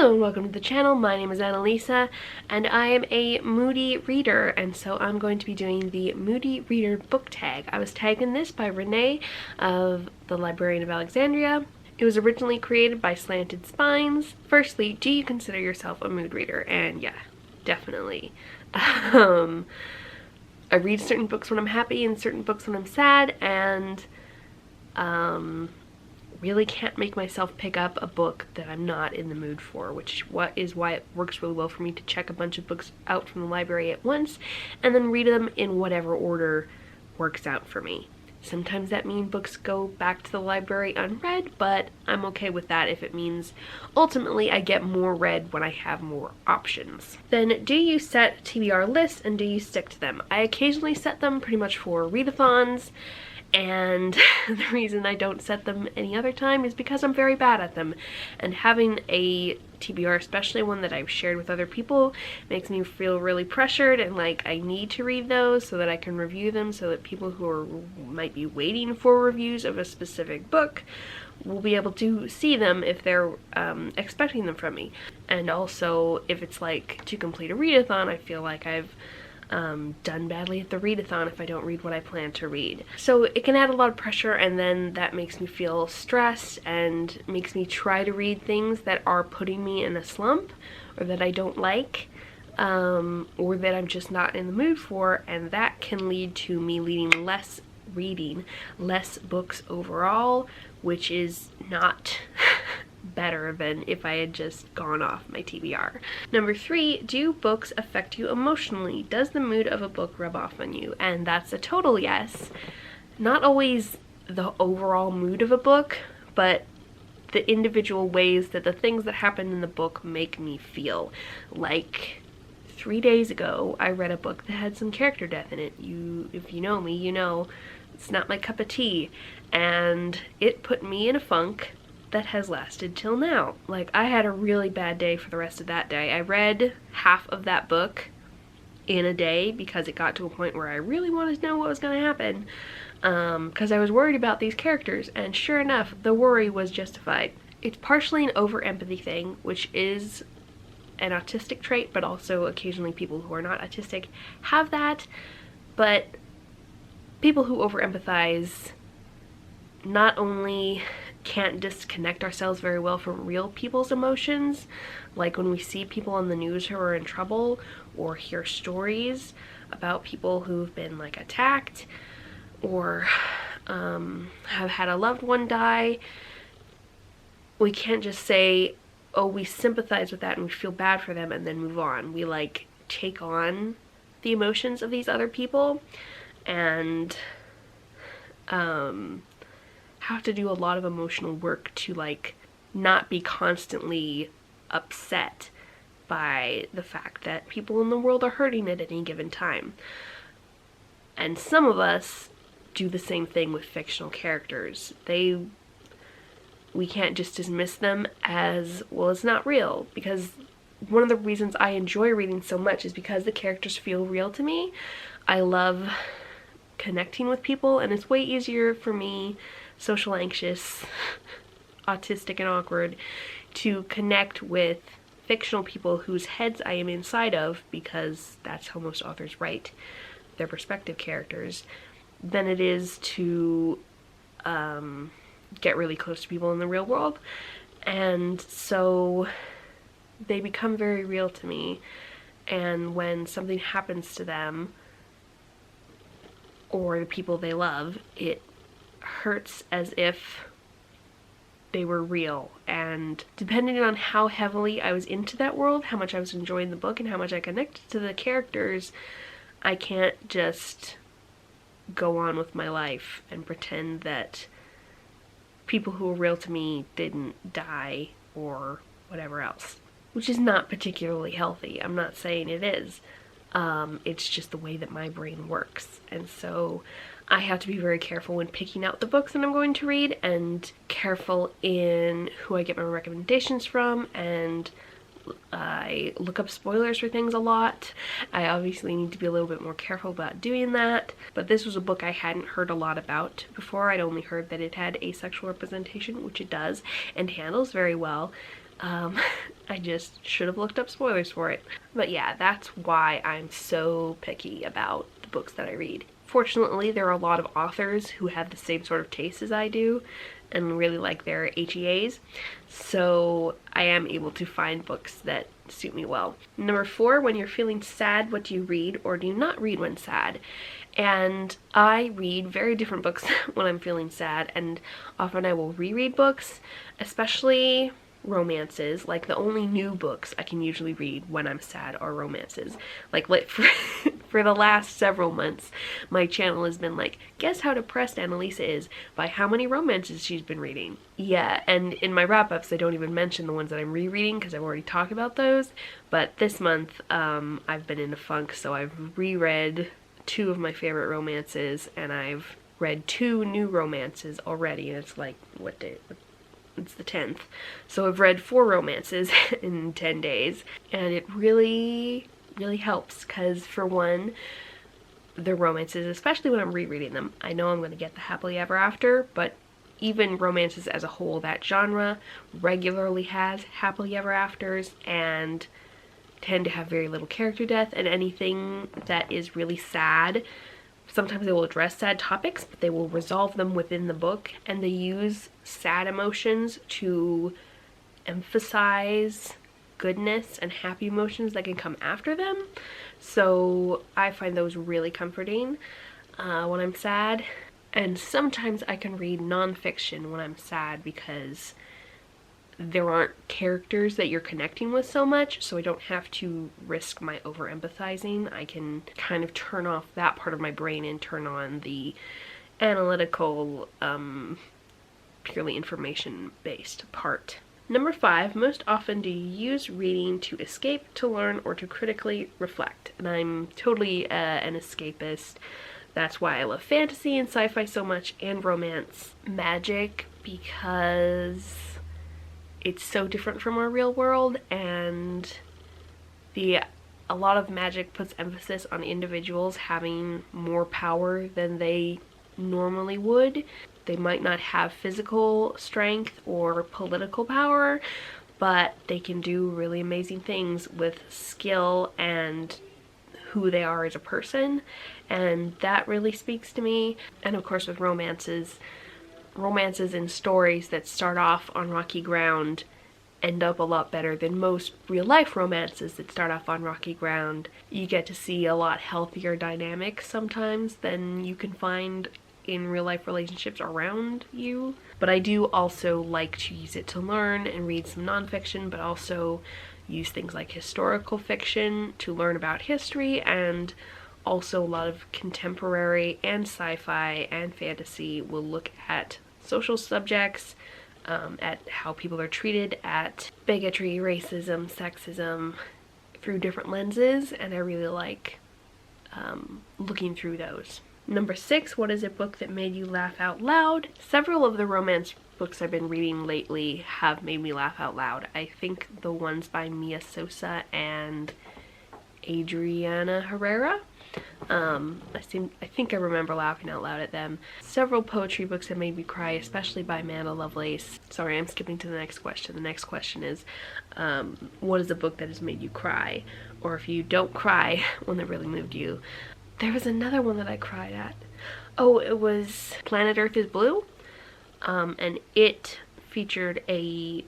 Hello and welcome to the channel. My name is Annalisa and I am a Moody reader, and so I'm going to be doing the Moody Reader book tag. I was tagged in this by Renee of the Librarian of Alexandria. It was originally created by Slanted Spines. Firstly, do you consider yourself a mood reader? And yeah, definitely. I read certain books when I'm happy and certain books when I'm sad, and really can't make myself pick up a book that I'm not in the mood for, which is why it works really well for me to check a bunch of books out from the library at once and then read them in whatever order works out for me. Sometimes that means books go back to the library unread, but I'm okay with that if it means ultimately I get more read when I have more options. Then, do you set TBR lists and do you stick to them? I occasionally set them pretty much for readathons, and the reason I don't set them any other time is because I'm very bad at them, and having a TBR, especially one that I've shared with other people, makes me feel really pressured and like I need to read those so that I can review them, so that people who might be waiting for reviews of a specific book will be able to see them if they're expecting them from me. And also, if it's like to complete a readathon, I feel like I've done badly at the readathon if I don't read what I plan to read. So it can add a lot of pressure, and then that makes me feel stressed and makes me try to read things that are putting me in a slump or that I don't like, or that I'm just not in the mood for, and that can lead to me reading less books overall, which is not better than if I had just gone off my TBR. Number 3, do books affect you emotionally? Does the mood of a book rub off on you? And that's a total yes. Not always the overall mood of a book, but the individual ways that the things that happen in the book make me feel. Like 3 days ago, I read a book that had some character death in it. If you know me, you know it's not my cup of tea, and it put me in a funk that has lasted till now. Like, I had a really bad day for the rest of that day. I read half of that book in a day because it got to a point where I really wanted to know what was going to happen, because I was worried about these characters, and sure enough, the worry was justified. It's partially an over-empathy thing, which is an autistic trait, but also occasionally people who are not autistic have that. But people who over-empathize not only can't disconnect ourselves very well from real people's emotions, like when we see people on the news who are in trouble, or hear stories about people who've been like attacked or have had a loved one die. We can't just say, oh, we sympathize with that and we feel bad for them and then move on. We like take on the emotions of these other people and have to do a lot of emotional work to like not be constantly upset by the fact that people in the world are hurting at any given time. And some of us do the same thing with fictional characters. We can't just dismiss them as, well, it's not real, because one of the reasons I enjoy reading so much is because the characters feel real to me. I love connecting with people, and it's way easier for me, social anxious, autistic and awkward, to connect with fictional people whose heads I am inside of, because that's how most authors write their perspective characters, than it is to get really close to people in the real world. And so they become very real to me, and when something happens to them or the people they love, it hurts as if they were real. And depending on how heavily I was into that world, how much I was enjoying the book, and how much I connected to the characters, I can't just go on with my life and pretend that people who are real to me didn't die or whatever else, which is not particularly healthy. I'm not saying it is. It's just the way that my brain works. And so I have to be very careful when picking out the books that I'm going to read, and careful in who I get my recommendations from, and I look up spoilers for things a lot. I obviously need to be a little bit more careful about doing that, but this was a book I hadn't heard a lot about before. I'd only heard that it had asexual representation, which it does, and handles very well. I I just should have looked up spoilers for it. But yeah, that's why I'm so picky about the books that I read. Fortunately, there are a lot of authors who have the same sort of taste as I do and really like their HEAs, so I am able to find books that suit me well. Number 4, when you're feeling sad, what do you read or do you not read when sad? And I read very different books when I'm feeling sad, and often I will reread books, especially romances. Like, the only new books I can usually read when I'm sad are romances. Like for the last several months, my channel has been like, guess how depressed Annalisa is by how many romances she's been reading. Yeah, and in my wrap-ups I don't even mention the ones that I'm rereading because I've already talked about those. But this month I've been in a funk, so I've reread 2 of my favorite romances, and I've read 2 new romances already, and it's like, what day? It's the 10th. So I've read 4 romances in 10 days, and it really helps because, for one, the romances, especially when I'm rereading them, I know I'm going to get the happily ever after, but even romances as a whole, that genre regularly has happily ever afters and tend to have very little character death, and anything that is really sad, sometimes they will address sad topics, but they will resolve them within the book, and they use sad emotions to emphasize goodness and happy emotions that can come after them. So I find those really comforting when I'm sad. And sometimes I can read nonfiction when I'm sad because there aren't characters that you're connecting with so much, so I don't have to risk my over empathizing. I can kind of turn off that part of my brain and turn on the analytical, purely information based part. Number 5, most often do you use reading to escape, to learn, or to critically reflect? And I'm totally an escapist. That's why I love fantasy and sci-fi so much, and romance. Magic, because it's so different from our real world, and a lot of magic puts emphasis on individuals having more power than they normally would. They might not have physical strength or political power, but they can do really amazing things with skill and who they are as a person, and that really speaks to me. And of course with romances and stories that start off on rocky ground end up a lot better than most real-life romances that start off on rocky ground. You get to see a lot healthier dynamics sometimes than you can find in real-life relationships around you. But I do also like to use it to learn and read some nonfiction, but also use things like historical fiction to learn about history, and also a lot of contemporary and sci-fi and fantasy will look at social subjects, at how people are treated, at bigotry, racism, sexism, through different lenses, and I really like looking through those. Number 6, what is a book that made you laugh out loud? Several of the romance books I've been reading lately have made me laugh out loud. I think the ones by Mia Sosa and Adriana Herrera. I think I remember laughing out loud at them. Several poetry books have made me cry, especially by Amanda Lovelace. Sorry, I'm skipping to the next question. The next question is, what is a book that has made you cry? Or if you don't cry, one that really moved you. There was another one that I cried at. Oh, it was Planet Earth is Blue. And it featured a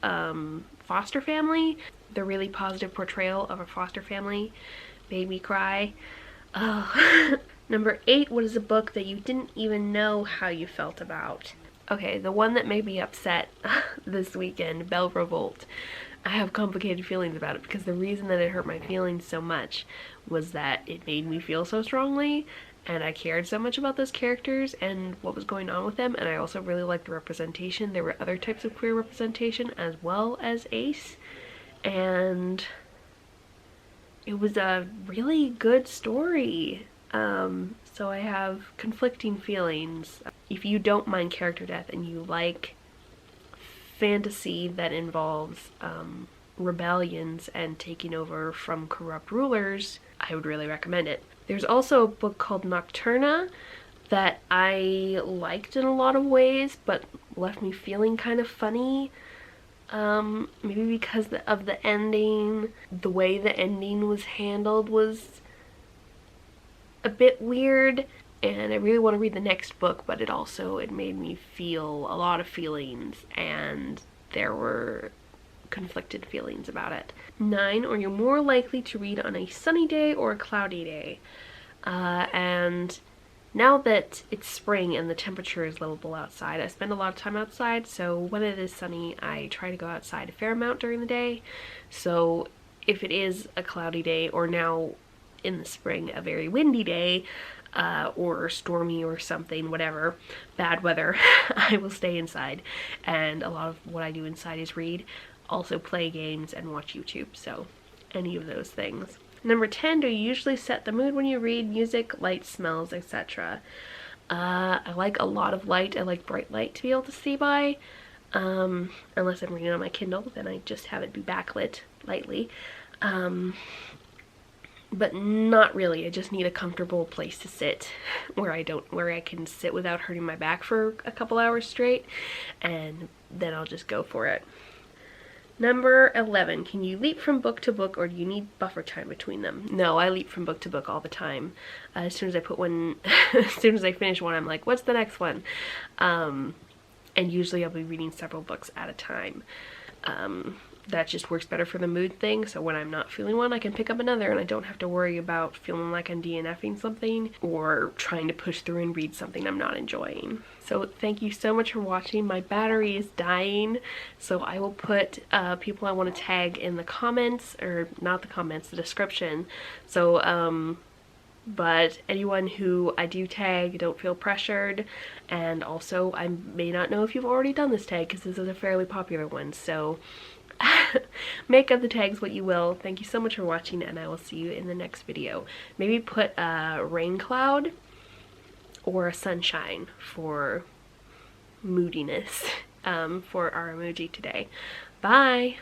foster family. The really positive portrayal of a foster family made me cry. Oh. Number 8, what is a book that you didn't even know how you felt about? Okay, the one that made me upset this weekend, Belle Revolt. I have complicated feelings about it because the reason that it hurt my feelings so much was that it made me feel so strongly, and I cared so much about those characters and what was going on with them, and I also really liked the representation. There were other types of queer representation as well as Ace, and it was a really good story. So I have conflicting feelings. If you don't mind character death and you like fantasy that involves rebellions and taking over from corrupt rulers, I would really recommend it. There's also a book called Nocturna that I liked in a lot of ways, but left me feeling kind of funny. Maybe because of the ending. The way the ending was handled was a bit weird, and I really want to read the next book, but it made me feel a lot of feelings, and there were conflicted feelings about it. 9, are you more likely to read on a sunny day or a cloudy day? And now that it's spring and the temperature is livable outside, I spend a lot of time outside, so when it is sunny, I try to go outside a fair amount during the day. So if it is a cloudy day, or now in the spring, a very windy day, or stormy or something, whatever, bad weather, I will stay inside. And a lot of what I do inside is read, also play games, and watch YouTube, so any of those things. Number 10, do you usually set the mood when you read? Music, light, smells, etc. I like a lot of light. I like bright light to be able to see by. Unless I'm reading on my Kindle, then I just have it be backlit lightly. But not really. I just need a comfortable place to sit where I can sit without hurting my back for a couple hours straight, and then I'll just go for it. Number 11, can you leap from book to book, or do you need buffer time between them? No, I leap from book to book all the time. As soon as I finish one, I'm like, what's the next one? And usually I'll be reading several books at a time. That just works better for the mood thing, so when I'm not feeling one, I can pick up another, and I don't have to worry about feeling like I'm DNFing something or trying to push through and read something I'm not enjoying. So thank you so much for watching. My battery is dying, so I will put people I want to tag in the comments, or not the comments, the description. So but anyone who I do tag, don't feel pressured, and also I may not know if you've already done this tag, because this is a fairly popular one, so make of the tags what you will. Thank you so much for watching, and I will see you in the next video. Maybe put a rain cloud or a sunshine for moodiness for our emoji today. Bye!